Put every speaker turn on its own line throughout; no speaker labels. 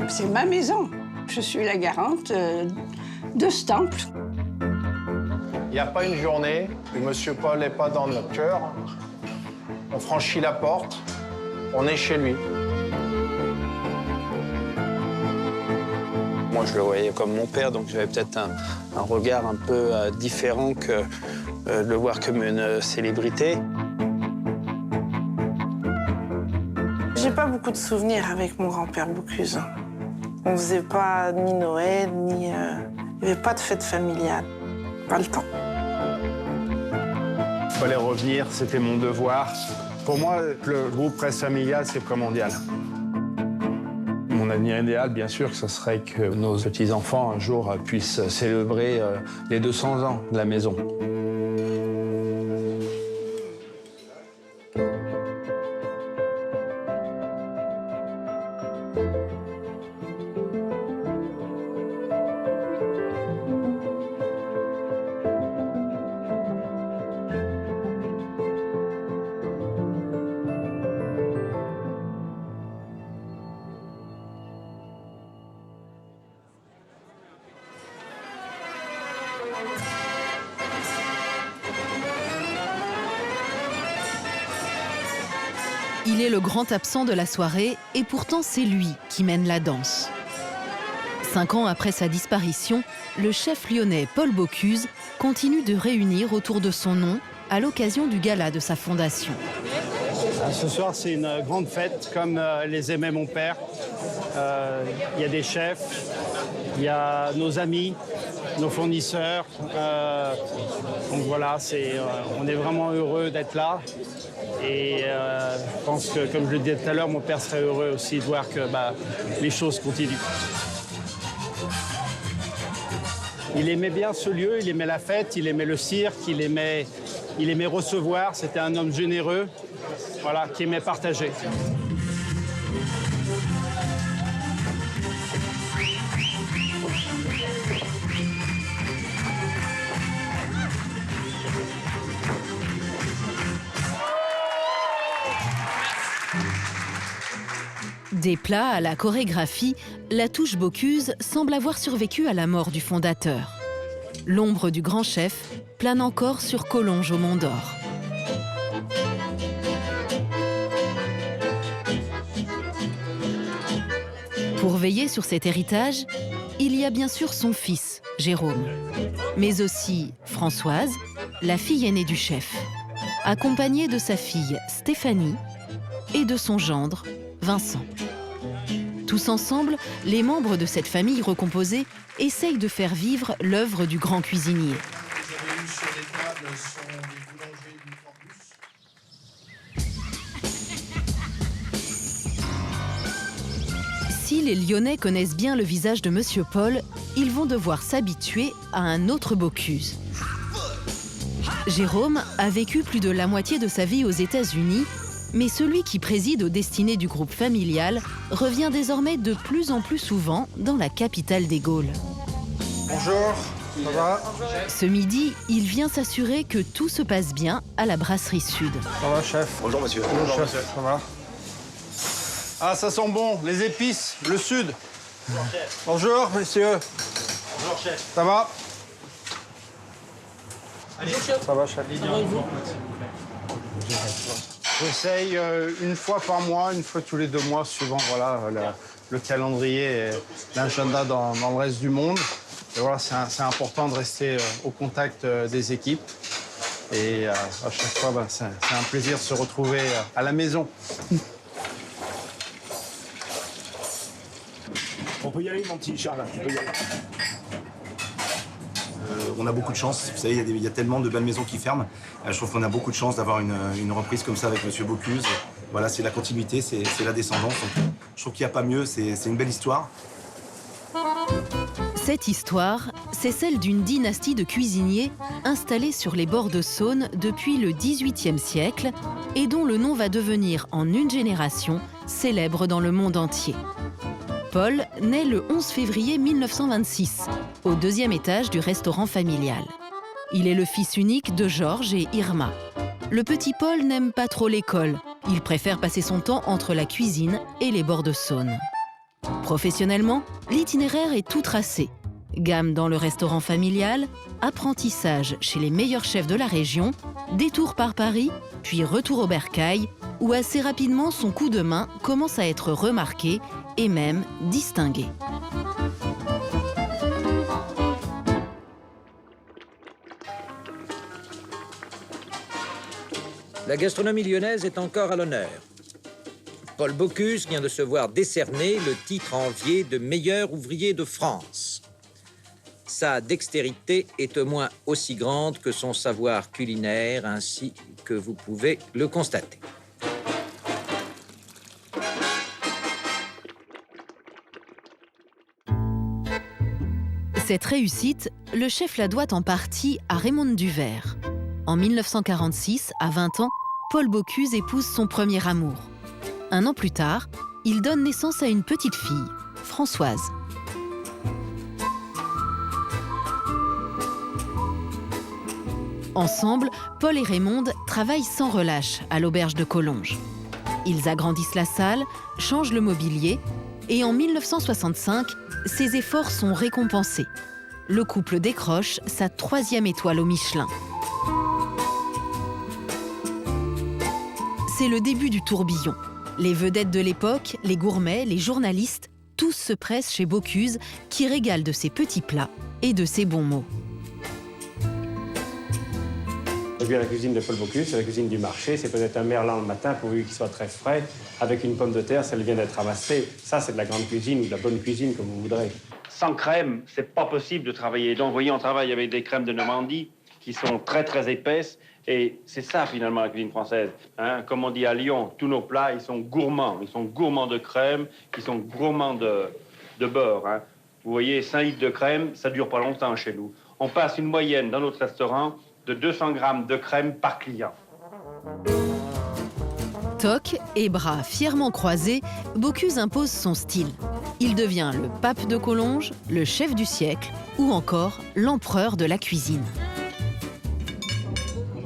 C'est ma maison. Je suis la garante de ce temple.
Il n'y a pas une journée où M. Paul n'est pas dans notre cœur. On franchit la porte, on est chez lui.
Moi, je le voyais comme mon père, donc j'avais peut-être un regard un peu différent que de le voir comme une célébrité.
J'ai pas beaucoup de souvenirs avec mon grand-père Bocuse. On faisait pas ni Noël, ni... Il n'y avait pas de fête familiale. Pas le temps.
Il fallait revenir, c'était mon devoir. Pour moi, le groupe Presse Familiale, c'est primordial. Mon avenir idéal, bien sûr, ce serait que nos petits-enfants, un jour, puissent célébrer les 200 ans de la maison.
Il est le grand absent de la soirée et pourtant c'est lui qui mène la danse. 5 ans après sa disparition, le chef lyonnais Paul Bocuse continue de réunir autour de son nom à l'occasion du gala de sa fondation.
Ce soir, c'est une grande fête, comme les aimait mon père. Il y a des chefs, il y a nos amis, nos fournisseurs. Donc voilà, on est vraiment heureux d'être là. Et je pense que, comme je le disais tout à l'heure, mon père serait heureux aussi de voir que les choses continuent. Il aimait bien ce lieu, il aimait la fête, il aimait le cirque, il aimait recevoir. C'était un homme généreux, voilà, qui aimait partager.
Des plats à la chorégraphie, la touche Bocuse semble avoir survécu à la mort du fondateur. L'ombre du grand chef plane encore sur Collonges au Mont d'Or. Pour veiller sur cet héritage, il y a bien sûr son fils, Jérôme, mais aussi Françoise, la fille aînée du chef, accompagnée de sa fille Stéphanie et de son gendre, Vincent. Tous ensemble, les membres de cette famille recomposée essayent de faire vivre l'œuvre du grand cuisinier. Si les Lyonnais connaissent bien le visage de Monsieur Paul, ils vont devoir s'habituer à un autre Bocuse. Jérôme a vécu plus de la moitié de sa vie aux États-Unis, mais celui qui préside aux destinées du groupe familial revient désormais de plus en plus souvent dans la capitale des Gaules.
Bonjour, ça va?
Ce midi, il vient s'assurer que tout se passe bien à la brasserie Sud.
Ça va, chef?
Bonjour, monsieur.
Bonjour, chef. Ça va? Ah, ça sent bon, les épices, le Sud.
Bonjour, chef.
Bonjour, messieurs.
Bonjour, chef.
Ça va?
Allez, chef.
Ça va, chef? J'essaye une fois par mois, une fois tous les 2 mois, suivant voilà, le calendrier et l'agenda dans le reste du monde. Et voilà, c'est important de rester au contact des équipes. Et à chaque fois, c'est un plaisir de se retrouver à la maison.
On peut y aller, mon petit Charles. On peut y aller. On a beaucoup de chance. Vous savez, il y a tellement de belles maisons qui ferment. Je trouve qu'on a beaucoup de chance d'avoir une reprise comme ça avec M. Bocuse. Voilà, c'est la continuité, c'est la descendance. Donc, je trouve qu'il n'y a pas mieux. C'est une belle histoire.
Cette histoire, c'est celle d'une dynastie de cuisiniers installés sur les bords de Saône depuis le XVIIIe siècle et dont le nom va devenir, en une génération, célèbre dans le monde entier. Paul naît le 11 février 1926, au 2e étage du restaurant familial. Il est le fils unique de Georges et Irma. Le petit Paul n'aime pas trop l'école. Il préfère passer son temps entre la cuisine et les bords de Saône. Professionnellement, l'itinéraire est tout tracé. Gamme dans le restaurant familial, apprentissage chez les meilleurs chefs de la région, détour par Paris, puis retour au bercail, où assez rapidement son coup de main commence à être remarqué et même distingué.
La gastronomie lyonnaise est encore à l'honneur. Paul Bocuse vient de se voir décerner le titre envié de meilleur ouvrier de France. Sa dextérité est au moins aussi grande que son savoir culinaire, ainsi que vous pouvez le constater.
Cette réussite, le chef la doit en partie à Raymonde Duvert. En 1946, à 20 ans, Paul Bocuse épouse son premier amour. Un an plus tard, il donne naissance à une petite fille, Françoise. Ensemble, Paul et Raymonde travaillent sans relâche à l'auberge de Collonges. Ils agrandissent la salle, changent le mobilier et en 1965, ses efforts sont récompensés. Le couple décroche sa 3e étoile au Michelin. C'est le début du tourbillon. Les vedettes de l'époque, les gourmets, les journalistes, tous se pressent chez Bocuse qui régale de ses petits plats et de ses bons mots.
La cuisine de Paul Bocuse, c'est la cuisine du marché. C'est peut-être un merlan le matin pourvu qu'il soit très frais. Avec une pomme de terre, ça vient d'être ramassé. Ça, c'est de la grande cuisine ou de la bonne cuisine, comme vous voudrez.
Sans crème, c'est pas possible de travailler. Donc, vous voyez, on travaille avec des crèmes de Normandie qui sont très, très épaisses. Et c'est ça, finalement, la cuisine française. Hein? Comme on dit à Lyon, tous nos plats, ils sont gourmands. Ils sont gourmands de crème, ils sont gourmands de beurre. Hein? Vous voyez, 5 litres de crème, ça dure pas longtemps chez nous. On passe une moyenne dans notre restaurant de 200 grammes de crème par client.
Toc et bras fièrement croisés, Bocuse impose son style. Il devient le pape de Collonges, le chef du siècle ou encore l'empereur de la cuisine.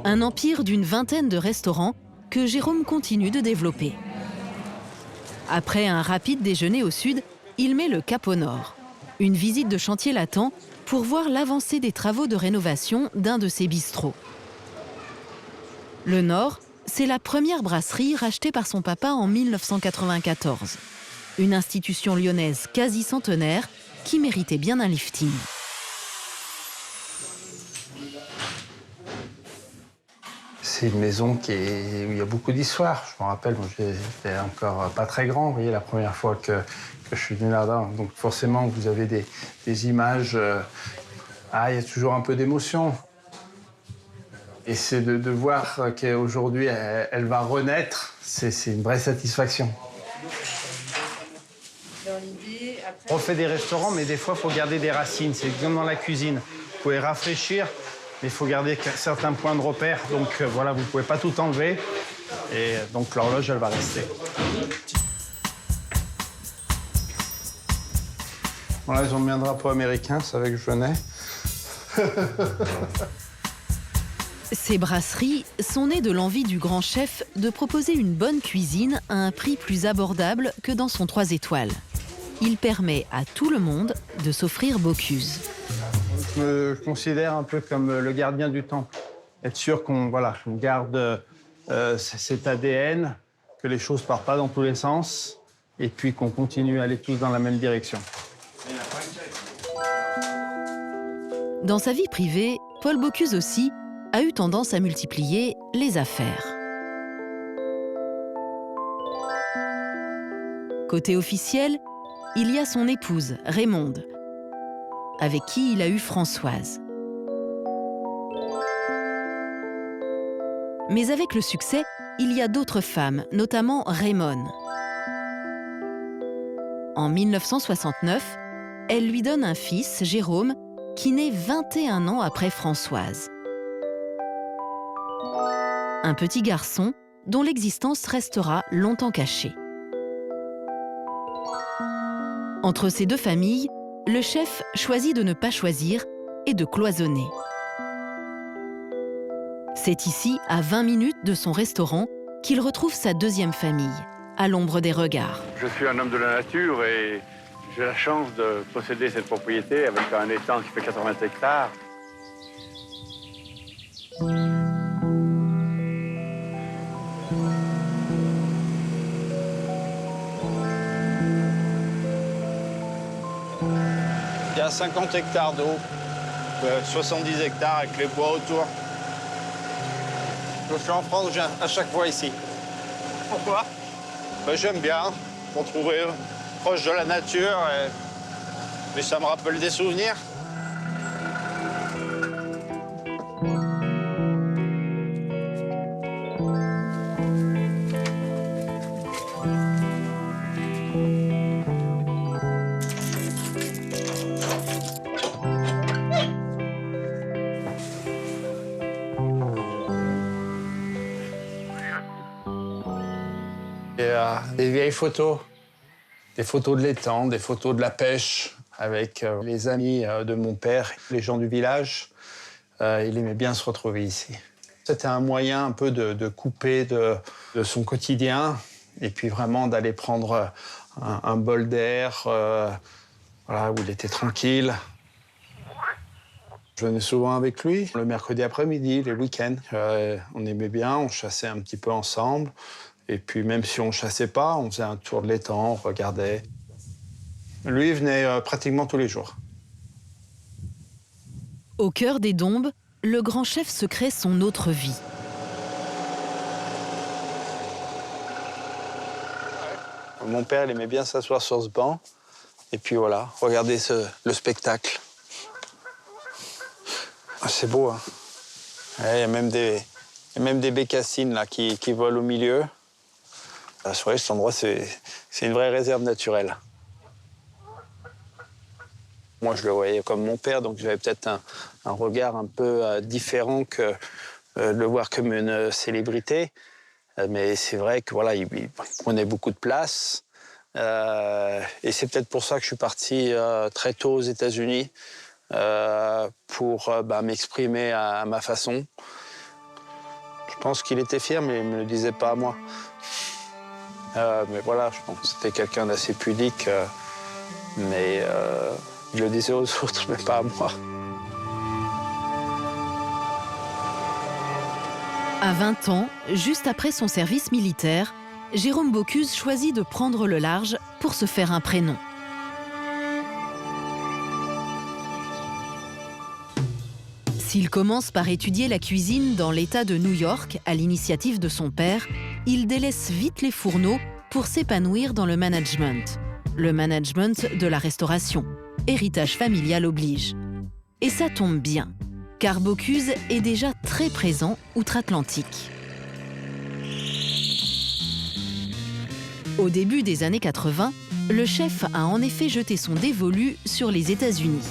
Un empire d'une vingtaine de restaurants que Jérôme continue de développer. Après un rapide déjeuner au sud, il met le cap au nord. Une visite de chantier l'attend pour voir l'avancée des travaux de rénovation d'un de ses bistrots. Le Nord, c'est la première brasserie rachetée par son papa en 1994. Une institution lyonnaise quasi centenaire qui méritait bien un lifting.
C'est une maison où il y a beaucoup d'histoire. Je me rappelle, moi, j'étais encore pas très grand, vous voyez, la première fois que je suis venu là-dedans. Donc forcément, vous avez des images. Il y a toujours un peu d'émotion. Et c'est de voir qu'aujourd'hui, elle va renaître, c'est une vraie satisfaction.
On fait des restaurants, mais des fois, il faut garder des racines. C'est comme dans la cuisine. Vous pouvez rafraîchir, mais il faut garder certains points de repère. Donc voilà, vous ne pouvez pas tout enlever. Et donc l'horloge, elle va rester. Voilà, ils ont mis un drapeau américain, c'est avec que je venais.
Ces brasseries sont nées de l'envie du grand chef de proposer une bonne cuisine à un prix plus abordable que dans son 3 étoiles. Il permet à tout le monde de s'offrir Bocuse.
Je me considère un peu comme le gardien du temple. Être sûr qu'on garde cet ADN, que les choses ne partent pas dans tous les sens, et puis qu'on continue à aller tous dans la même direction.
Dans sa vie privée, Paul Bocuse aussi a eu tendance à multiplier les affaires. Côté officiel, il y a son épouse, Raymonde, avec qui il a eu Françoise. Mais avec le succès, il y a d'autres femmes, notamment Raymond. En 1969, elle lui donne un fils, Jérôme, qui naît 21 ans après Françoise. Un petit garçon dont l'existence restera longtemps cachée. Entre ces deux familles, le chef choisit de ne pas choisir et de cloisonner. C'est ici, à 20 minutes de son restaurant, qu'il retrouve sa deuxième famille, à l'ombre des regards.
Je suis un homme de la nature et
J'ai la chance de posséder cette propriété avec un étang qui fait 80 hectares.
Il y a 50 hectares d'eau, 70 hectares avec les bois autour. Je suis en France, je viens à chaque fois ici. Pourquoi? J'aime bien, pour trouver proche de la nature, mais ça me rappelle des souvenirs.
Des vieilles photos, des photos de l'étang, des photos de la pêche avec les amis de mon père, les gens du village. Il aimait bien se retrouver ici. C'était un moyen un peu de couper de son quotidien et puis vraiment d'aller prendre un bol d'air voilà, où il était tranquille. Je venais souvent avec lui, le mercredi après-midi, les week-ends. On aimait bien, on chassait un petit peu ensemble. Et puis même si on ne chassait pas, on faisait un tour de l'étang, on regardait. Lui, il venait pratiquement tous les jours.
Au cœur des Dombes, le grand chef se crée son autre vie.
Mon père, il aimait bien s'asseoir sur ce banc. Et puis voilà, regarder le spectacle. Ah, c'est beau, hein. Il y a même des bécassines là, qui volent au milieu. C'est vrai, cet endroit, c'est une vraie réserve naturelle. Moi, je le voyais comme mon père, donc j'avais peut-être un regard un peu différent que de le voir comme une célébrité. Mais c'est vrai que voilà, il prenait beaucoup de place. Et c'est peut-être pour ça que je suis parti très tôt aux États-Unis pour m'exprimer à ma façon. Je pense qu'il était fier, mais il ne me le disait pas à moi. Mais voilà, je pense que c'était quelqu'un d'assez pudique, mais il le disait aux autres, mais pas à moi.
À 20 ans, juste après son service militaire, Jérôme Bocuse choisit de prendre le large pour se faire un prénom. S'il commence par étudier la cuisine dans l'État de New York, à l'initiative de son père, il délaisse vite les fourneaux pour s'épanouir dans le management de la restauration. Héritage familial oblige. Et ça tombe bien, car Bocuse est déjà très présent outre-Atlantique. Au début des années 80, le chef a en effet jeté son dévolu sur les États-Unis.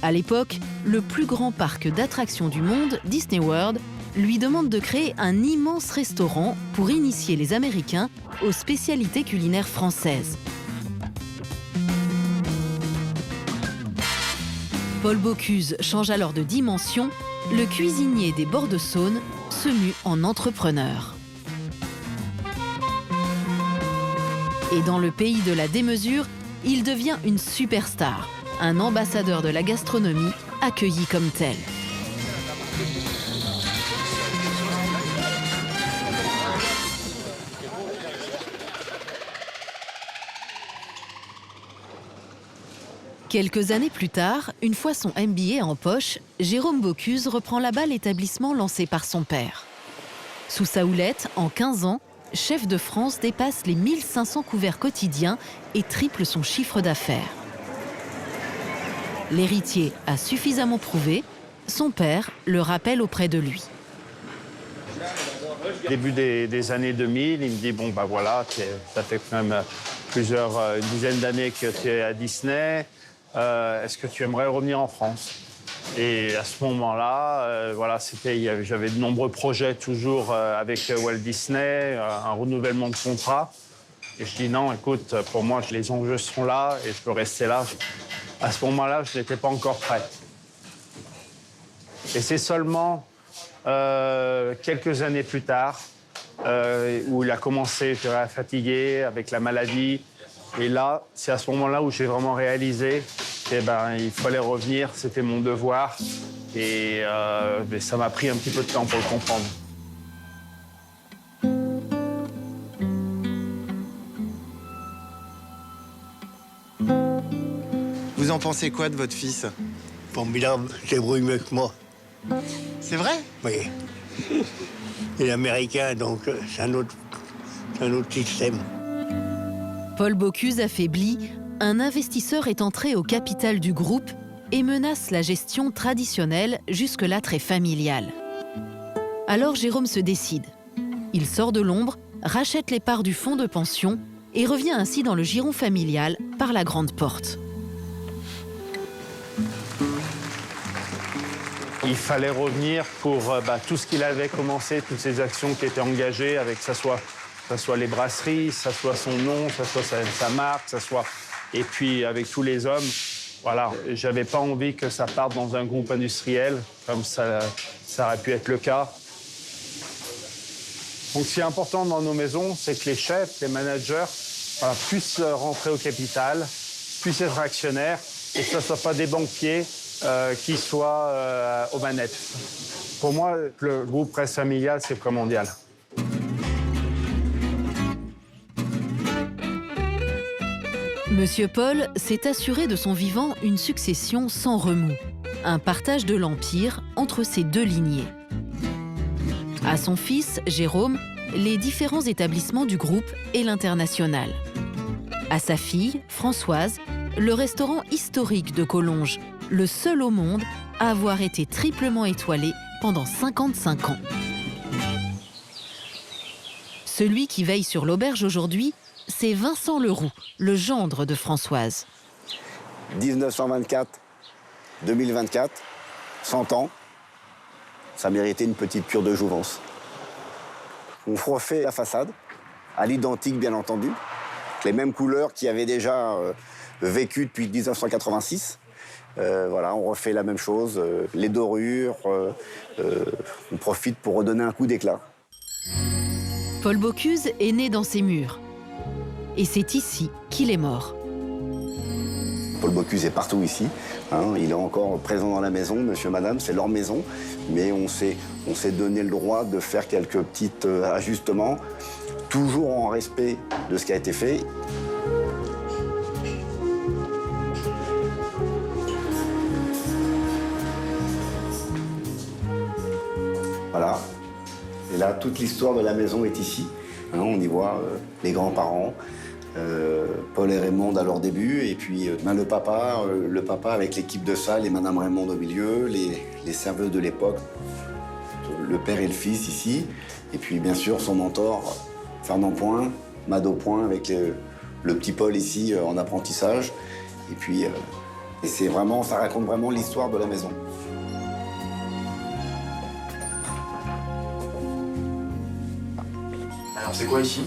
À l'époque, le plus grand parc d'attractions du monde, Disney World, lui demande de créer un immense restaurant pour initier les Américains aux spécialités culinaires françaises. Paul Bocuse change alors de dimension, le cuisinier des bords de Saône se mue en entrepreneur. Et dans le pays de la démesure, il devient une superstar, un ambassadeur de la gastronomie accueilli comme tel. Quelques années plus tard, une fois son MBA en poche, Jérôme Bocuse reprend là-bas l'établissement lancé par son père. Sous sa houlette, en 15 ans, Chef de France dépasse les 1500 couverts quotidiens et triple son chiffre d'affaires. L'héritier a suffisamment prouvé, son père le rappelle auprès de lui.
Début des années 2000, il me dit, bon, bah voilà, ça fait quand même une dizaine d'années que tu es à Disney. Est-ce que tu aimerais revenir en France? Et à ce moment-là, voilà, j'avais de nombreux projets toujours avec Walt Disney, un renouvellement de contrat. Et je dis non, écoute, pour moi, les enjeux sont là et je peux rester là. À ce moment-là, je n'étais pas encore prêt. Et c'est seulement quelques années plus tard, où il a commencé à fatiguer avec la maladie, Et là, c'est à ce moment-là où j'ai vraiment réalisé qu'il fallait revenir, c'était mon devoir. Et ça m'a pris un petit peu de temps pour le comprendre.
Vous en pensez quoi de votre fils?
Formidable, il débrouille mieux que moi.
C'est vrai?
Oui. Il est américain, donc c'est un autre système.
Paul Bocuse affaibli, un investisseur est entré au capital du groupe et menace la gestion traditionnelle, jusque-là très familiale. Alors Jérôme se décide. Il sort de l'ombre, rachète les parts du fonds de pension et revient ainsi dans le giron familial par la grande porte.
Il fallait revenir pour tout ce qu'il avait commencé, toutes ces actions qui étaient engagées, avec que ça soit les brasseries, que ça soit son nom, que ça soit sa marque, et puis avec tous les hommes. Voilà, j'avais pas envie que ça parte dans un groupe industriel, comme ça aurait pu être le cas. Donc, ce qui est important dans nos maisons, c'est que les chefs, les managers, puissent rentrer au capital, puissent être actionnaires, et que ce ne soit pas des banquiers qui soient aux manettes. Pour moi, le groupe Presse Familiale, c'est primordial.
Monsieur Paul s'est assuré de son vivant une succession sans remous, un partage de l'empire entre ses deux lignées. À son fils, Jérôme, les différents établissements du groupe et l'international. À sa fille, Françoise, le restaurant historique de Collonges, le seul au monde à avoir été triplement étoilé pendant 55 ans. Celui qui veille sur l'auberge aujourd'hui, c'est Vincent Leroux, le gendre de Françoise.
1924, 2024, 100 ans, ça méritait une petite cure de jouvence. On refait la façade, à l'identique bien entendu, les mêmes couleurs qui avaient déjà vécu depuis 1986. On refait la même chose, les dorures, on profite pour redonner un coup d'éclat.
Paul Bocuse est né dans ces murs. Et c'est ici qu'il est mort.
Paul Bocuse est partout ici. Il est encore présent dans la maison, monsieur, madame, c'est leur maison. Mais on s'est donné le droit de faire quelques petits ajustements, toujours en respect de ce qui a été fait. Voilà. Et là, toute l'histoire de la maison est ici. On y voit les grands-parents, Paul et Raymond à leur début, et puis le papa avec l'équipe de salle et Madame Raymond au milieu, les serveuses de l'époque, le père et le fils ici, et puis bien sûr son mentor, Fernand Point, Mado Point, avec le petit Paul ici en apprentissage. Et puis, ça raconte vraiment l'histoire de la maison.
Alors c'est quoi ici?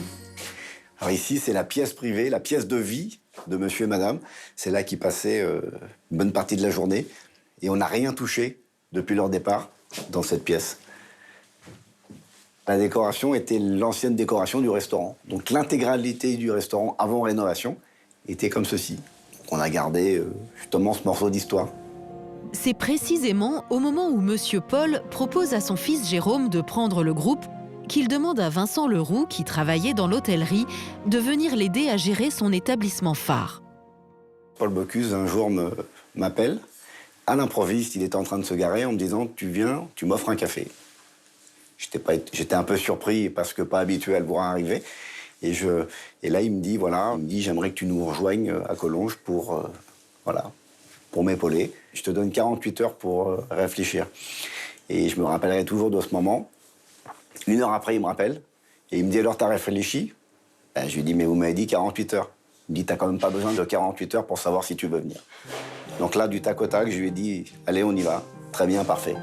Alors ici, c'est la pièce privée, la pièce de vie de monsieur et madame. C'est là qu'ils passaient une bonne partie de la journée. Et on n'a rien touché depuis leur départ dans cette pièce. La décoration était l'ancienne décoration du restaurant. Donc l'intégralité du restaurant avant rénovation était comme ceci. On a gardé justement ce morceau d'histoire.
C'est précisément au moment où Monsieur Paul propose à son fils Jérôme de prendre le groupe qu'il demande à Vincent Leroux, qui travaillait dans l'hôtellerie, de venir l'aider à gérer son établissement phare.
Paul Bocuse, un jour, m'appelle. À l'improviste, il était en train de se garer en me disant « Tu viens, tu m'offres un café ». J'étais un peu surpris parce que pas habitué à le voir arriver. Et là, il me dit « J'aimerais que tu nous rejoignes à Collonges pour m'épauler. Je te donne 48 heures pour réfléchir. » Et je me rappellerai toujours de ce moment. 1 heure après, il me rappelle, et il me dit « Alors, t'as réfléchi ?» Je lui dis « Mais vous m'avez dit 48 heures. » Il me dit « T'as quand même pas besoin de 48 heures pour savoir si tu veux venir. » Donc là, du tac au tac, je lui ai dit « Allez, on y va. Très bien, parfait. »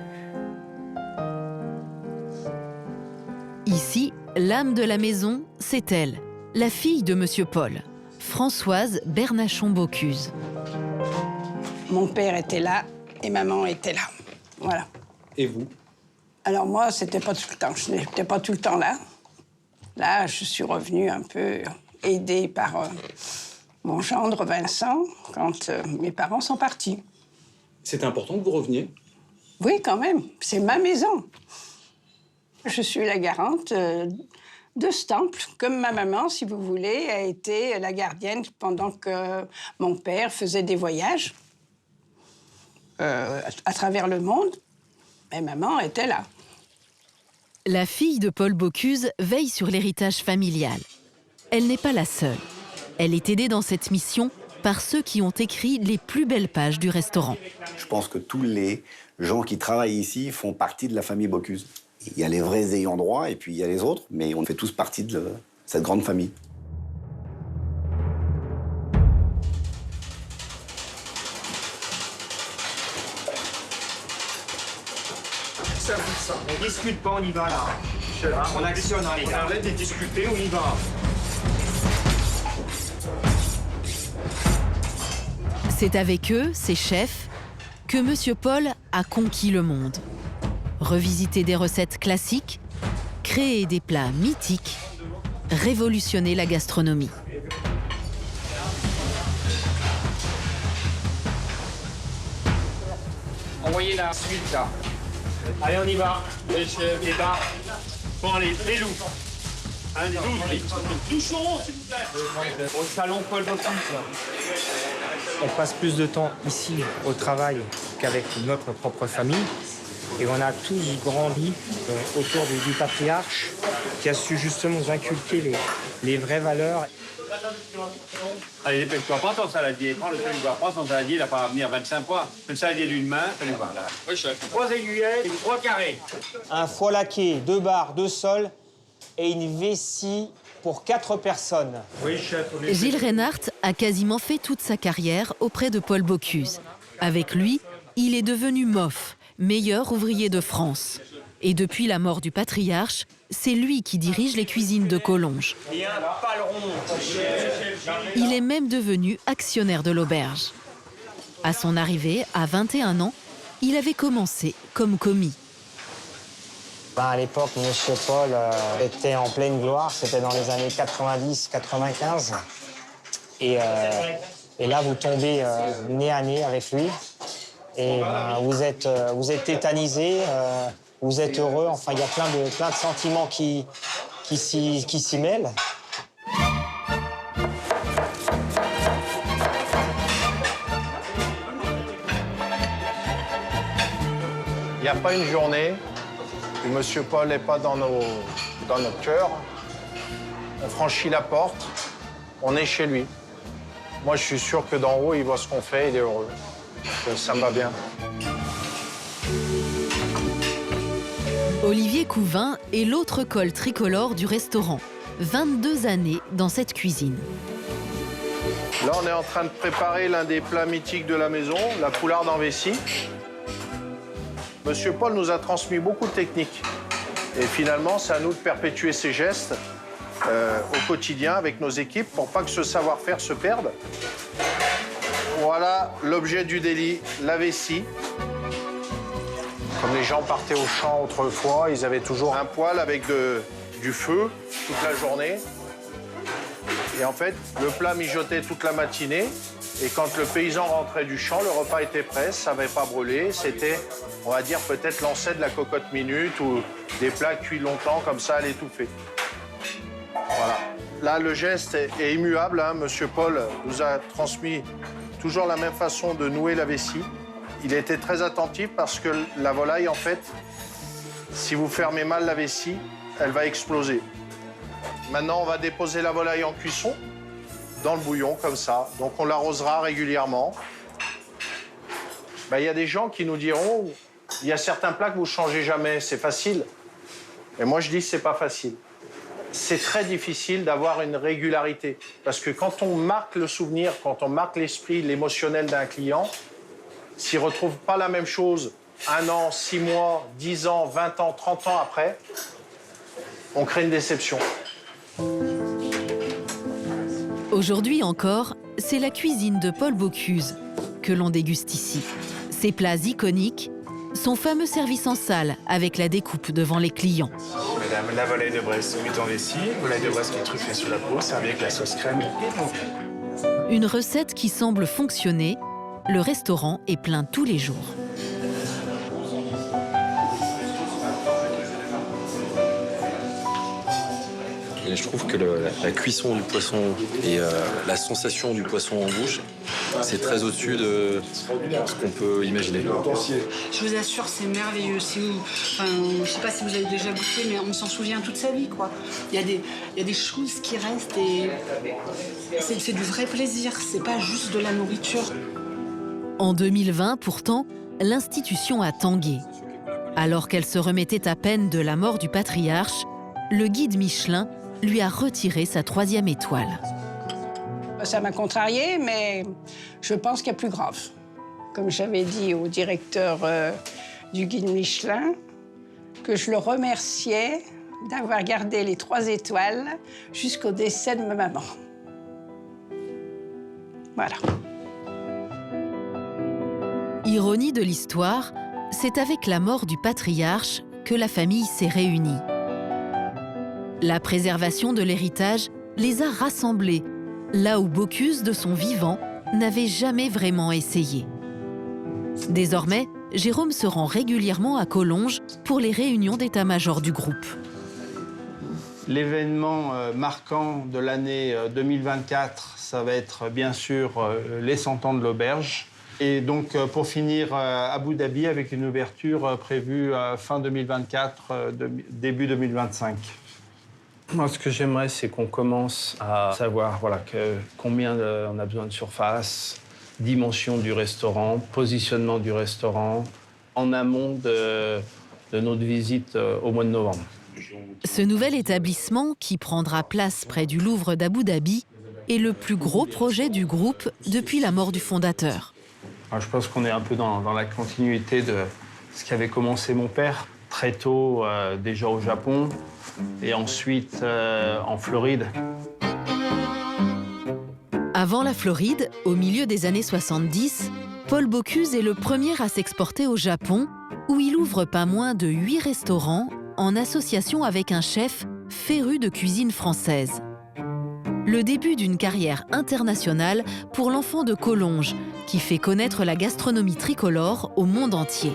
Ici, l'âme de la maison, c'est elle, la fille de Monsieur Paul, Françoise Bernachon-Bocuse.
Mon père était là et maman était là. Voilà.
Et vous?
Alors moi, c'était pas tout le temps. Je n'étais pas tout le temps là. Là, je suis revenue un peu aidée par mon gendre Vincent quand mes parents sont partis.
C'est important que vous reveniez?
Oui, quand même. C'est ma maison. Je suis la garante de ce temple, comme ma maman, si vous voulez, a été la gardienne pendant que mon père faisait des voyages à travers le monde. Mais maman était là.
La fille de Paul Bocuse veille sur l'héritage familial. Elle n'est pas la seule. Elle est aidée dans cette mission par ceux qui ont écrit les plus belles pages du restaurant.
Je pense que tous les gens qui travaillent ici font partie de la famille Bocuse. Il y a les vrais ayants droit et puis il y a les autres, mais on fait tous partie de cette grande famille.
On discute pas, on y va là. On actionne, les gars. On arrête de discuter, on y va.
C'est avec eux, ces chefs, que Monsieur Paul a conquis le monde. Revisiter des recettes classiques, créer des plats mythiques, révolutionner la gastronomie.
Envoyez la suite là. Allez, on y va. Les bars. Bon, allez, les loups. Un, 12 litres. Touchons, s'il vous plaît. Au salon Paul Bocuse.
On passe plus de temps ici au travail qu'avec notre propre famille. Et on a tous grandi autour du patriarche qui a su justement nous inculquer les vraies valeurs.
Allez, dépêche-toi, prends ton saladier. Prends le saladier. Prends ton saladier, il n'a pas à venir 25 fois. Le saladier d'une main, ça lui va là. Oui, chef. 3 aiguillettes et 3 carrés.
Un foie laqué, 2 barres, 2 sols et une vessie pour 4 personnes.
Oui, chef.
Gilles Reinhardt a quasiment fait toute sa carrière auprès de Paul Bocuse. Avec lui, il est devenu MOF, meilleur ouvrier de France. Et depuis la mort du patriarche, c'est lui qui dirige les cuisines de Collonges. Il est même devenu actionnaire de l'auberge. À son arrivée, à 21 ans, il avait commencé comme commis.
À l'époque, M. Paul était en pleine gloire, c'était dans les années 90-95. Et là, vous tombez nez à nez avec lui. Et vous êtes tétanisé, vous êtes heureux. Enfin, il y a plein de sentiments qui s'y mêlent.
Il n'y a pas une journée où M. Paul n'est pas dans notre cœur. On franchit la porte, on est chez lui. Moi, je suis sûr que d'en haut, il voit ce qu'on fait, il est heureux. Ça me va bien.
Olivier Couvin est l'autre col tricolore du restaurant. 22 années dans cette cuisine.
Là, on est en train de préparer l'un des plats mythiques de la maison, la poularde en vessie. Monsieur Paul nous a transmis beaucoup de techniques. Et finalement, c'est à nous de perpétuer ces gestes au quotidien avec nos équipes pour pas que ce savoir-faire se perde. Voilà l'objet du délit, la vessie. Comme les gens partaient au champ autrefois, ils avaient toujours un poêle avec du feu toute la journée. Et en fait, le plat mijotait toute la matinée. Et quand le paysan rentrait du champ, le repas était prêt, ça n'avait pas brûlé. C'était, on va dire, peut-être l'ancêtre de la cocotte minute ou des plats cuits longtemps, comme ça, à l'étouffer. Voilà. Là, le geste est immuable. Hein. Monsieur Paul nous a transmis toujours la même façon de nouer la vessie. Il était très attentif parce que la volaille, en fait, si vous fermez mal la vessie, elle va exploser. Maintenant, on va déposer la volaille en cuisson dans le bouillon, comme ça. Donc, on l'arrosera régulièrement. Il y a des gens qui nous diront, il y a certains plats que vous ne changez jamais, c'est facile. Et moi, je dis que ce n'est pas facile. C'est très difficile d'avoir une régularité. Parce que quand on marque le souvenir, quand on marque l'esprit, l'émotionnel d'un client, s'il ne retrouve pas la même chose 1 an, 6 mois, 10 ans, 20 ans, 30 ans après, on crée une déception.
Aujourd'hui encore, c'est la cuisine de Paul Bocuse que l'on déguste ici. Ses plats iconiques, son fameux service en salle avec la découpe devant les clients.
Mesdames, la volaille de Bresse cuite en vessie, volaille de Bresse qui est truffée sous la peau, servie avec la sauce crème.
Une recette qui semble fonctionner. Le restaurant est plein tous les jours.
Et je trouve que la cuisson du poisson et la sensation du poisson en bouche, c'est très au-dessus de ce qu'on peut imaginer.
Je vous assure, c'est merveilleux. Je ne sais pas si vous avez déjà goûté, mais on s'en souvient toute sa vie, quoi. Il y a des choses qui restent et c'est du vrai plaisir. C'est pas juste de la nourriture.
En 2020, pourtant, l'institution a tangué. Alors qu'elle se remettait à peine de la mort du patriarche, le guide Michelin lui a retiré sa 3e étoile.
Ça m'a contrariée, mais je pense qu'il y a plus grave. Comme j'avais dit au directeur du guide Michelin, que je le remerciais d'avoir gardé les 3 étoiles jusqu'au décès de ma maman. Voilà.
Ironie de l'histoire, c'est avec la mort du patriarche que la famille s'est réunie. La préservation de l'héritage les a rassemblés, là où Bocuse, de son vivant, n'avait jamais vraiment essayé. Désormais, Jérôme se rend régulièrement à Collonges pour les réunions d'état-major du groupe.
L'événement marquant de l'année 2024, ça va être bien sûr les 100 ans de l'auberge. Et donc, pour finir, Abu Dhabi avec une ouverture prévue fin 2024, début 2025. Moi, ce que j'aimerais, c'est qu'on commence à savoir combien on a besoin de surface, dimension du restaurant, positionnement du restaurant, en amont de notre visite au mois de novembre.
Ce nouvel établissement, qui prendra place près du Louvre d'Abu Dhabi, est le plus gros projet du groupe depuis la mort du fondateur.
Je pense qu'on est un peu dans la continuité de ce qu'avait commencé mon père, très tôt déjà au Japon, et ensuite en Floride.
Avant la Floride, au milieu des années 70, Paul Bocuse est le premier à s'exporter au Japon, où il ouvre pas moins de 8 restaurants en association avec un chef féru de cuisine française. Le début d'une carrière internationale pour l'enfant de Collonges, qui fait connaître la gastronomie tricolore au monde entier.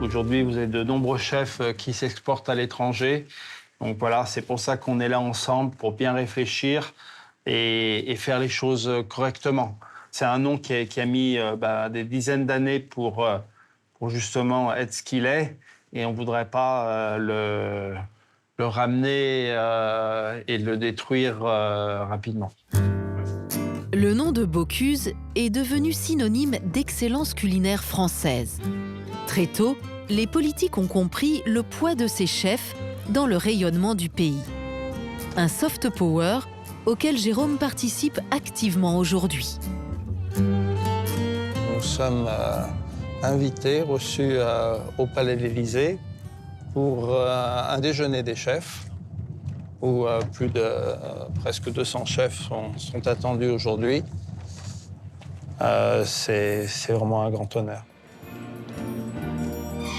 Aujourd'hui, vous avez de nombreux chefs qui s'exportent à l'étranger. Donc voilà, c'est pour ça qu'on est là ensemble, pour bien réfléchir et faire les choses correctement. C'est un nom qui a mis des dizaines d'années pour justement être ce qu'il est. Et on ne voudrait pas le ramener et le détruire rapidement.
Le nom de Bocuse est devenu synonyme d'excellence culinaire française. Très tôt, les politiques ont compris le poids de ces chefs dans le rayonnement du pays. Un soft power auquel Jérôme participe activement aujourd'hui.
Nous sommes invités, reçus au Palais de l'Élysée pour un déjeuner des chefs, où plus de presque 200 chefs sont attendus aujourd'hui. C'est vraiment un grand honneur.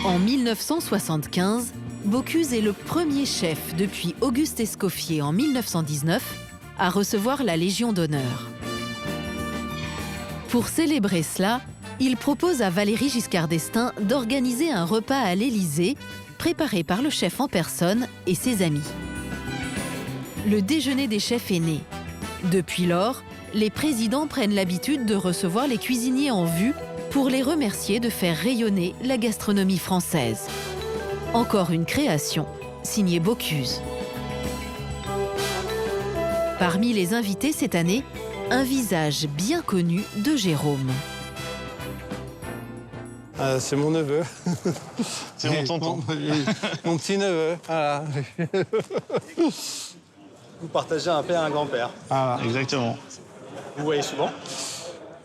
En 1975, Bocuse est le premier chef depuis Auguste Escoffier en 1919 à recevoir la Légion d'honneur. Pour célébrer cela, il propose à Valéry Giscard d'Estaing d'organiser un repas à l'Élysée, préparé par le chef en personne et ses amis. Le déjeuner des chefs est né. Depuis lors, les présidents prennent l'habitude de recevoir les cuisiniers en vue pour les remercier de faire rayonner la gastronomie française. Encore une création, signée Bocuse. Parmi les invités cette année, un visage bien connu de Jérôme.
C'est mon neveu.
C'est mon tonton.
Mon petit neveu, voilà.
Vous partagez un père et un grand-père.
Voilà.
Exactement. Vous voyez souvent?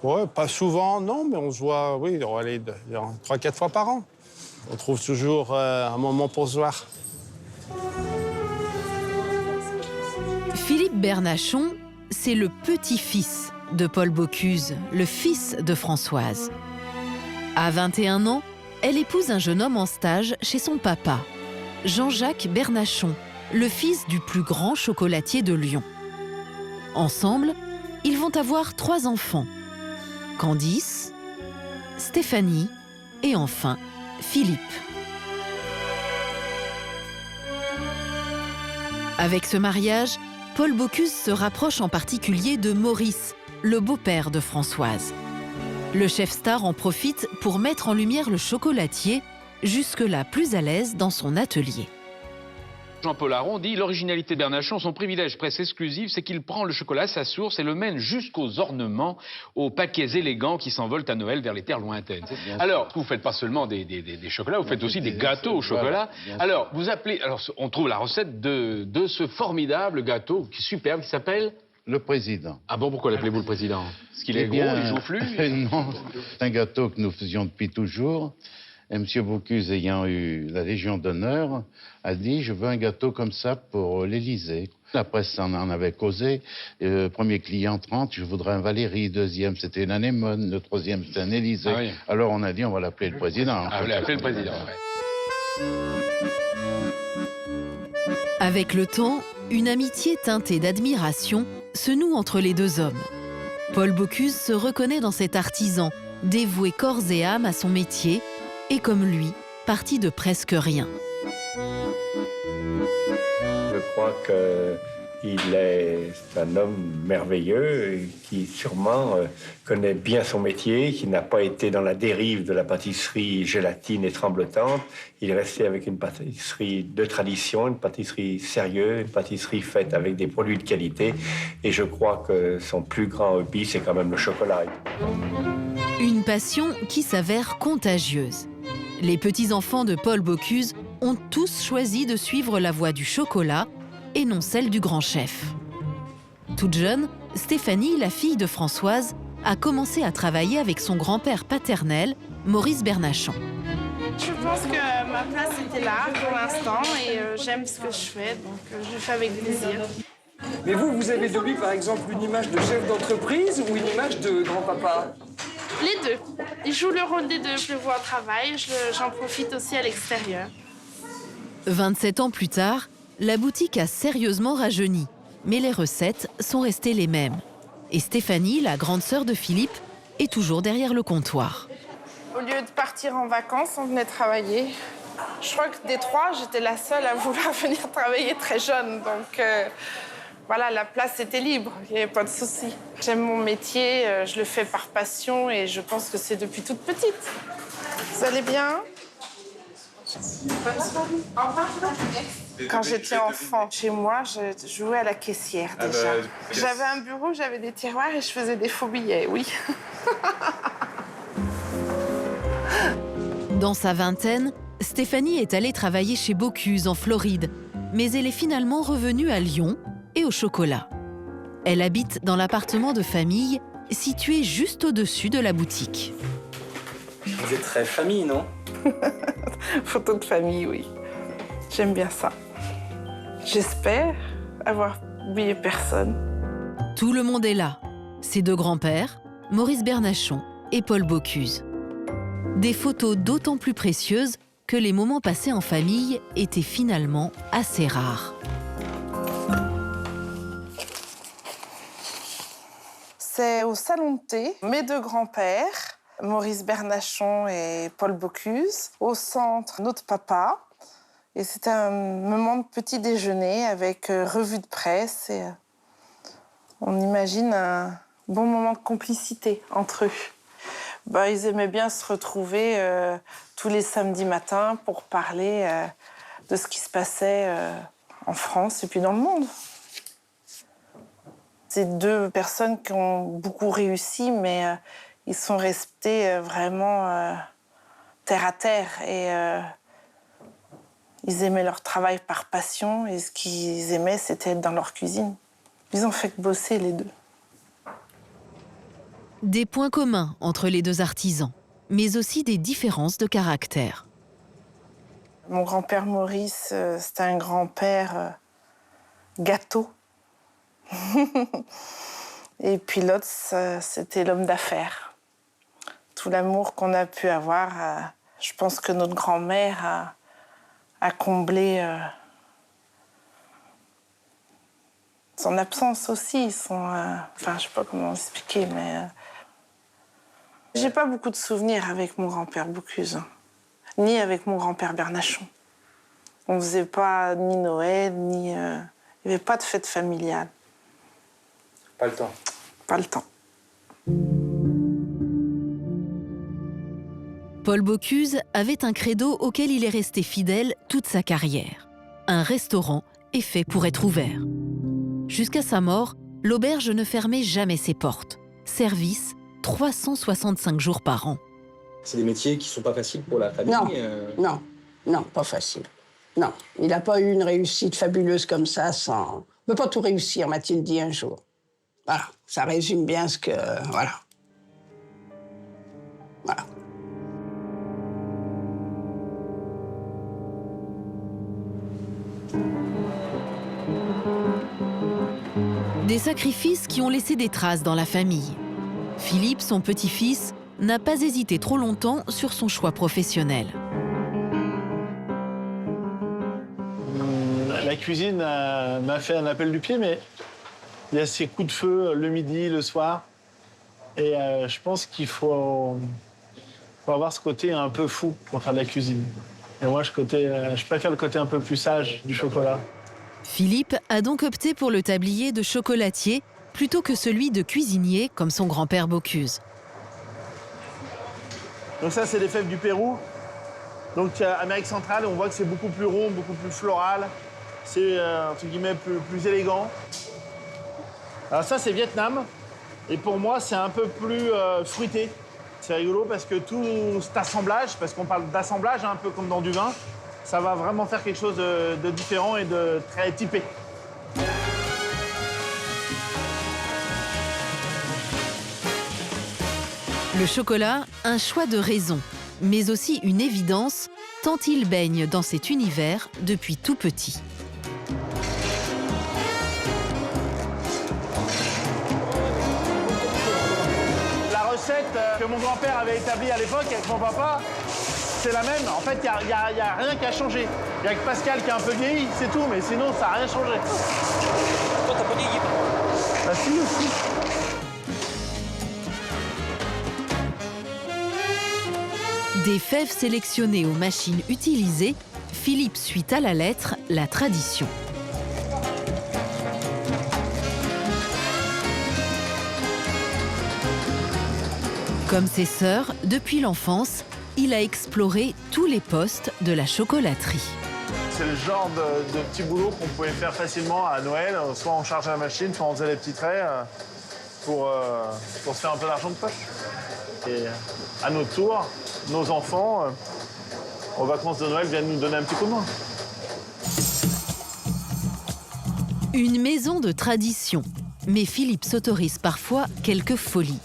Ouais, pas souvent, non, mais on se voit, oui, on va aller 3-4 fois par an. On trouve toujours un moment pour se voir.
Philippe Bernachon, c'est le petit-fils de Paul Bocuse, le fils de Françoise. À 21 ans, elle épouse un jeune homme en stage chez son papa, Jean-Jacques Bernachon, le fils du plus grand chocolatier de Lyon. Ensemble, ils vont avoir 3 enfants. Candice, Stéphanie et enfin Philippe. Avec ce mariage, Paul Bocuse se rapproche en particulier de Maurice, le beau-père de Françoise. Le chef star en profite pour mettre en lumière le chocolatier, jusque-là plus à l'aise dans son atelier.
Jean-Paul Aron dit « L'originalité de Bernachon, son privilège presque exclusif, c'est qu'il prend le chocolat à sa source et le mène jusqu'aux ornements, aux paquets élégants qui s'envolent à Noël vers les terres lointaines. » Alors, vous ne faites pas seulement des chocolats, vous faites aussi des gâteaux au chocolat. Alors, on trouve la recette de ce formidable gâteau, qui est superbe, qui s'appelle...
Le président.
Ah bon, pourquoi l'appelez-vous le président? Parce qu'il est gros, il joufflu?
Non, c'est un gâteau que nous faisions depuis toujours. Et M. Bocuse, ayant eu la Légion d'honneur, a dit « Je veux un gâteau comme ça pour l'Élysée ». La presse en avait causé. Premier client 30, je voudrais un Valérie. Deuxième, c'était une anémone. Le troisième, c'était un Élysée.
Ah oui.
Alors on a dit on va l'appeler le président.
Ah, vous l'appelez le président, ouais.
Avec le temps, une amitié teintée d'admiration se noue entre les 2 hommes. Paul Bocuse se reconnaît dans cet artisan, dévoué corps et âme à son métier, et comme lui, parti de presque rien.
Je crois qu'il est un homme merveilleux qui sûrement connaît bien son métier, qui n'a pas été dans la dérive de la pâtisserie gélatine et tremblotante. Il est resté avec une pâtisserie de tradition, une pâtisserie sérieuse, une pâtisserie faite avec des produits de qualité. Et je crois que son plus grand hobby, c'est quand même le chocolat.
Une passion qui s'avère contagieuse. Les petits-enfants de Paul Bocuse ont tous choisi de suivre la voie du chocolat et non celle du grand chef. Toute jeune, Stéphanie, la fille de Françoise, a commencé à travailler avec son grand-père paternel, Maurice Bernachon.
Je pense que ma place était là pour l'instant et j'aime ce que je fais, donc je le fais avec plaisir.
Mais vous avez de lui, par exemple, une image de chef d'entreprise ou une image de grand-papa?
Les deux. Il joue le rôle des deux. Je le vois au travail, j'en profite aussi à l'extérieur.
27 ans plus tard, la boutique a sérieusement rajeuni, mais les recettes sont restées les mêmes. Et Stéphanie, la grande sœur de Philippe, est toujours derrière le comptoir.
Au lieu de partir en vacances, on venait travailler. Je crois que des 3, j'étais la seule à vouloir venir travailler très jeune. Donc voilà, la place était libre, il n'y avait pas de souci. J'aime mon métier, je le fais par passion et je pense que c'est depuis toute petite. Vous allez bien? Quand j'étais enfant, chez moi, je jouais à la caissière déjà. J'avais un bureau, j'avais des tiroirs et je faisais des faux billets, oui.
Dans sa vingtaine, Stéphanie est allée travailler chez Bocuse en Floride, mais elle est finalement revenue à Lyon et au chocolat. Elle habite dans l'appartement de famille situé juste au-dessus de la boutique.
Vous êtes très famille, non?
Photo de famille, oui. J'aime bien ça. J'espère avoir oublié personne.
Tout le monde est là. Ses 2 grands-pères, Maurice Bernachon et Paul Bocuse. Des photos d'autant plus précieuses que les moments passés en famille étaient finalement assez rares.
C'est au salon de thé, mes 2 grands-pères, Maurice Bernachon et Paul Bocuse. Au centre, notre papa. Et c'était un moment de petit déjeuner avec revue de presse. Et on imagine un bon moment de complicité entre eux. Ils aimaient bien se retrouver tous les samedis matins pour parler de ce qui se passait en France et puis dans le monde. C'est 2 personnes qui ont beaucoup réussi, mais ils sont restés vraiment terre à terre. Et ils aimaient leur travail par passion. Et ce qu'ils aimaient, c'était être dans leur cuisine. Ils ont fait que bosser les 2.
Des points communs entre les 2 artisans, mais aussi des différences de caractère.
Mon grand-père Maurice, c'était un grand-père gâteau. Et puis l'autre, c'était l'homme d'affaires. Tout l'amour qu'on a pu avoir, je pense que notre grand-mère a comblé son absence aussi, ils sont... Enfin, je sais pas comment expliquer, mais... J'ai pas beaucoup de souvenirs avec mon grand-père Bocuse, ni avec mon grand-père Bernachon. On faisait pas ni Noël, ni... Il n'y avait pas de fête familiale.
Pas le temps.
Pas le temps.
Paul Bocuse avait un credo auquel il est resté fidèle toute sa carrière. Un restaurant est fait pour être ouvert. Jusqu'à sa mort, l'auberge ne fermait jamais ses portes. Service 365 jours par an.
C'est des métiers qui sont pas faciles pour la famille.
Non, pas facile. Non, il n'a pas eu une réussite fabuleuse comme ça sans... On ne peut pas tout réussir, m'a-t-il dit un jour. Voilà, ça résume bien ce que... Voilà. Voilà.
Des sacrifices qui ont laissé des traces dans la famille. Philippe, son petit-fils, n'a pas hésité trop longtemps sur son choix professionnel.
La cuisine m'a fait un appel du pied, mais il y a ces coups de feu le midi, le soir. Et je pense qu'il faut avoir ce côté un peu fou pour faire de la cuisine. Et moi, je préfère le côté un peu plus sage du chocolat.
Philippe a donc opté pour le tablier de chocolatier plutôt que celui de cuisinier, comme son grand-père Bocuse.
Donc ça, c'est les fèves du Pérou. Donc Amérique centrale, on voit que c'est beaucoup plus rond, beaucoup plus floral. C'est, entre guillemets, plus élégant. Alors ça, c'est Vietnam. Et pour moi, c'est un peu plus fruité. C'est rigolo parce que tout cet assemblage, parce qu'on parle d'assemblage, un peu comme dans du vin, ça va vraiment faire quelque chose de différent et de très typé.
Le chocolat, un choix de raison, mais aussi une évidence, tant il baigne dans cet univers depuis tout petit.
La recette que mon grand-père avait établie à l'époque avec mon papa, c'est la même. En fait, il n'y a rien qui a changé. Il n'y a que Pascal qui a un peu vieilli, c'est tout, mais sinon, ça n'a rien changé.
Toi, t'as pas vieilli?
Bah si, aussi.
Des fèves sélectionnées aux machines utilisées, Philippe suit à la lettre la tradition. Comme ses sœurs, depuis l'enfance, il a exploré tous les postes de la chocolaterie.
C'est le genre de petit boulot qu'on pouvait faire facilement à Noël. Soit on chargeait la machine, soit on faisait les petits traits pour se faire un peu d'argent de poche. Et à notre tour, nos enfants, aux vacances de Noël, viennent nous donner un petit coup de main.
Une maison de tradition, mais Philippe s'autorise parfois quelques folies.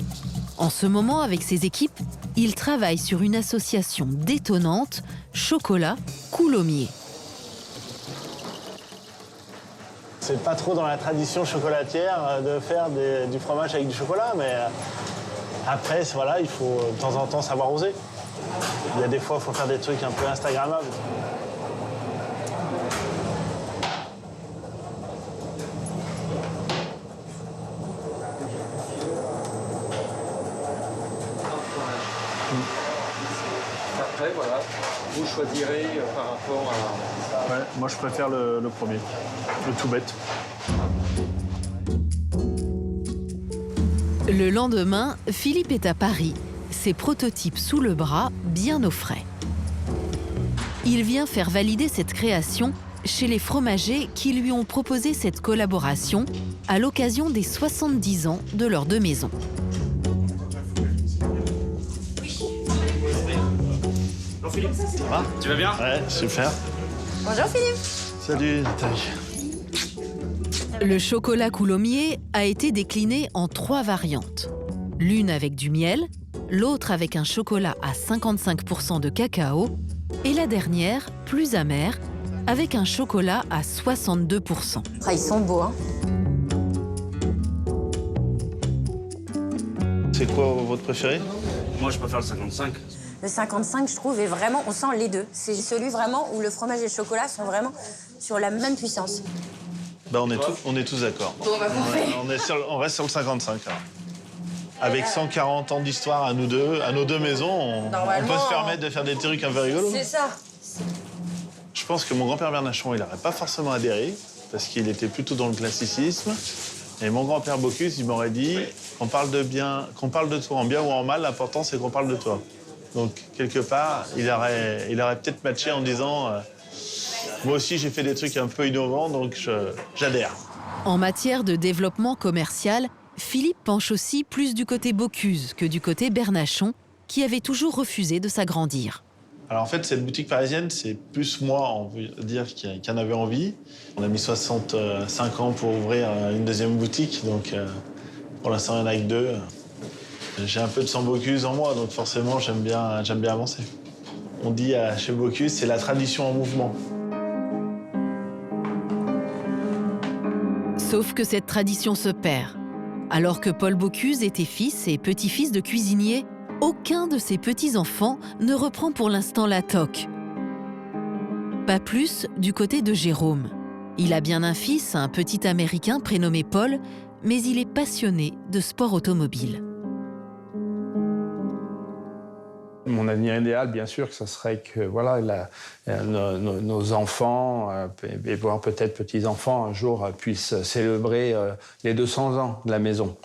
En ce moment, avec ses équipes, il travaille sur une association détonnante, chocolat coulommiers.
C'est pas trop dans la tradition chocolatière de faire du fromage avec du chocolat, mais après, voilà, il faut de temps en temps savoir oser. Il y a des fois, il faut faire des trucs un peu instagrammables.
Après, voilà, vous choisirez par rapport à...
Ouais, moi, je préfère le premier, le tout bête.
Le lendemain, Philippe est à Paris, ses prototypes sous le bras, bien au frais. Il vient faire valider cette création chez les fromagers qui lui ont proposé cette collaboration à l'occasion des 70 ans de leurs deux maisons.
Bonjour Philippe. Ça va?
Tu vas bien?
Ouais, super.
Bonjour Philippe.
Salut Nathalie.
Le chocolat coulommiers a été décliné en 3 variantes. L'une avec du miel, l'autre avec un chocolat à 55% de cacao et la dernière, plus amère, avec un chocolat à 62%.
Ah, ils sont beaux, hein?
C'est quoi votre préféré?
Moi, je préfère le 55.
Le 55, je trouve, est vraiment, on sent les deux. C'est celui vraiment où le fromage et le chocolat sont vraiment sur la même puissance.
On est tous d'accord.
Bon, bah, parfait.
On reste sur le 55. Là. Avec 140 ans d'histoire à nous deux, à nos deux maisons, on peut se permettre de faire des trucs un peu rigolos.
C'est ça.
Je pense que mon grand-père Bernachon, il n'aurait pas forcément adhéré, parce qu'il était plutôt dans le classicisme. Et mon grand-père Bocuse, il m'aurait dit qu'on parle de toi en bien ou en mal, l'important c'est qu'on parle de toi. Donc, quelque part, il aurait peut-être matché en disant moi aussi j'ai fait des trucs un peu innovants, donc j'adhère.
En matière de développement commercial, Philippe penche aussi plus du côté Bocuse que du côté Bernachon, qui avait toujours refusé de s'agrandir.
Alors en fait, cette boutique parisienne, c'est plus moi, on veut dire, qui en avait envie. On a mis 65 ans pour ouvrir une deuxième boutique, donc pour l'instant, il n'y en a que 2. J'ai un peu de sang Bocuse en moi, donc forcément, j'aime bien avancer. On dit chez Bocuse, c'est la tradition en mouvement.
Sauf que cette tradition se perd. Alors que Paul Bocuse était fils et petit-fils de cuisinier, aucun de ses petits-enfants ne reprend pour l'instant la toque. Pas plus du côté de Jérôme. Il a bien un fils, un petit Américain prénommé Paul, mais il est passionné de sport automobile.
Mon avenir idéal, bien sûr, que ce serait que voilà, nos enfants, et voire peut-être petits-enfants, un jour puissent célébrer les 200 ans de la maison.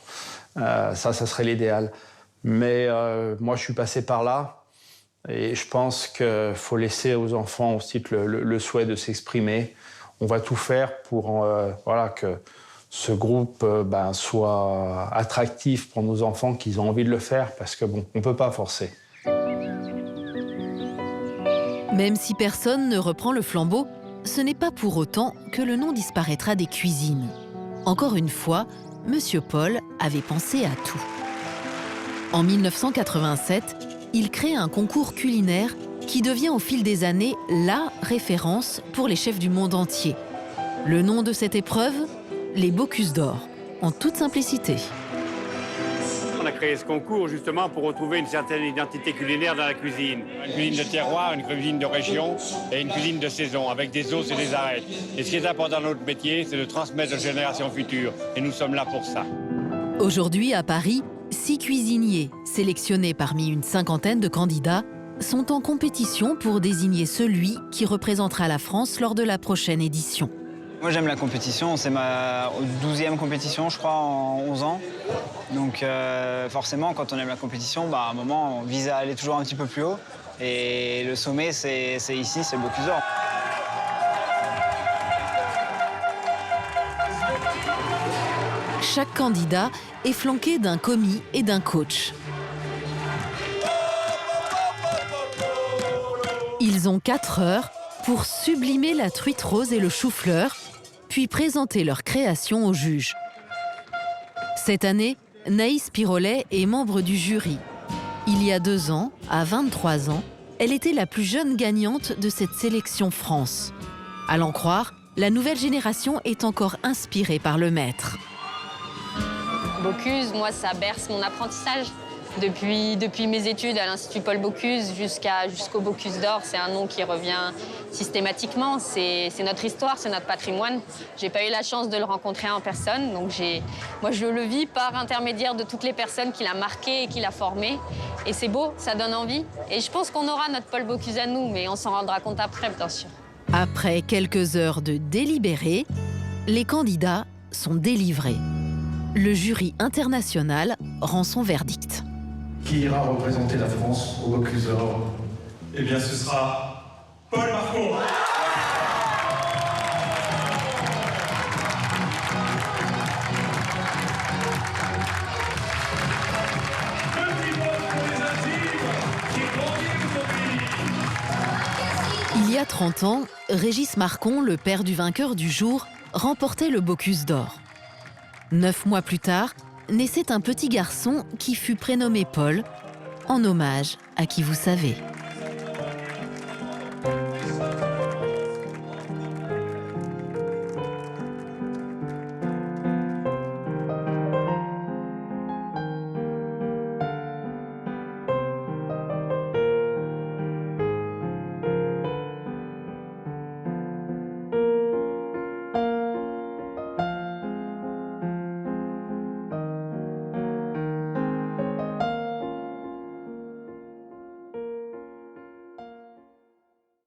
Ça serait l'idéal. Mais moi, je suis passé par là et je pense qu'il faut laisser aux enfants aussi le souhait de s'exprimer. On va tout faire pour que ce groupe soit attractif pour nos enfants, qu'ils ont envie de le faire, parce que on ne peut pas forcer.
Même si personne ne reprend le flambeau, ce n'est pas pour autant que le nom disparaîtra des cuisines. Encore une fois, Monsieur Paul avait pensé à tout. En 1987, il crée un concours culinaire qui devient au fil des années la référence pour les chefs du monde entier. Le nom de cette épreuve, les Bocuse d'Or, en toute simplicité.
On a créé ce concours justement pour retrouver une certaine identité culinaire dans la cuisine. Une cuisine de terroir, une cuisine de région et une cuisine de saison, avec des os et des arêtes. Et ce qui est important dans notre métier, c'est de transmettre aux générations futures. Et nous sommes là pour ça.
Aujourd'hui, à Paris, 6 cuisiniers, sélectionnés parmi une 50aine de candidats, sont en compétition pour désigner celui qui représentera la France lors de la prochaine édition.
Moi j'aime la compétition, c'est ma 12e compétition je crois en 11 ans. Donc forcément quand on aime la compétition, à un moment on vise à aller toujours un petit peu plus haut. Et le sommet c'est ici, c'est Bocuse d'Or.
Chaque candidat est flanqué d'un commis et d'un coach. Ils ont 4 heures pour sublimer la truite rose et le chou-fleur, puis présenter leur création aux juges. Cette année, Naïs Pirolet est membre du jury. Il y a 2 ans, à 23 ans, elle était la plus jeune gagnante de cette sélection France. À l'en croire, la nouvelle génération est encore inspirée par le maître.
Bocuse, moi, ça berce mon apprentissage. Depuis mes études à l'Institut Paul Bocuse jusqu'au Bocuse d'Or, c'est un nom qui revient systématiquement. C'est notre histoire, c'est notre patrimoine. J'ai pas eu la chance de le rencontrer en personne, donc moi je le vis par intermédiaire de toutes les personnes qu'il a marquées et qu'il a formées. Et c'est beau, ça donne envie. Et je pense qu'on aura notre Paul Bocuse à nous, mais on s'en rendra compte après, bien sûr.
Après quelques heures de délibéré, les candidats sont délivrés. Le jury international rend son verdict.
Qui ira représenter la France au Bocuse d'Or? Eh bien, ce sera Paul Marco.
Il y a 30 ans, Régis Marcon, le père du vainqueur du jour, remportait le Bocuse d'Or. 9 mois plus tard, naissait un petit garçon qui fut prénommé Paul, en hommage à qui vous savez.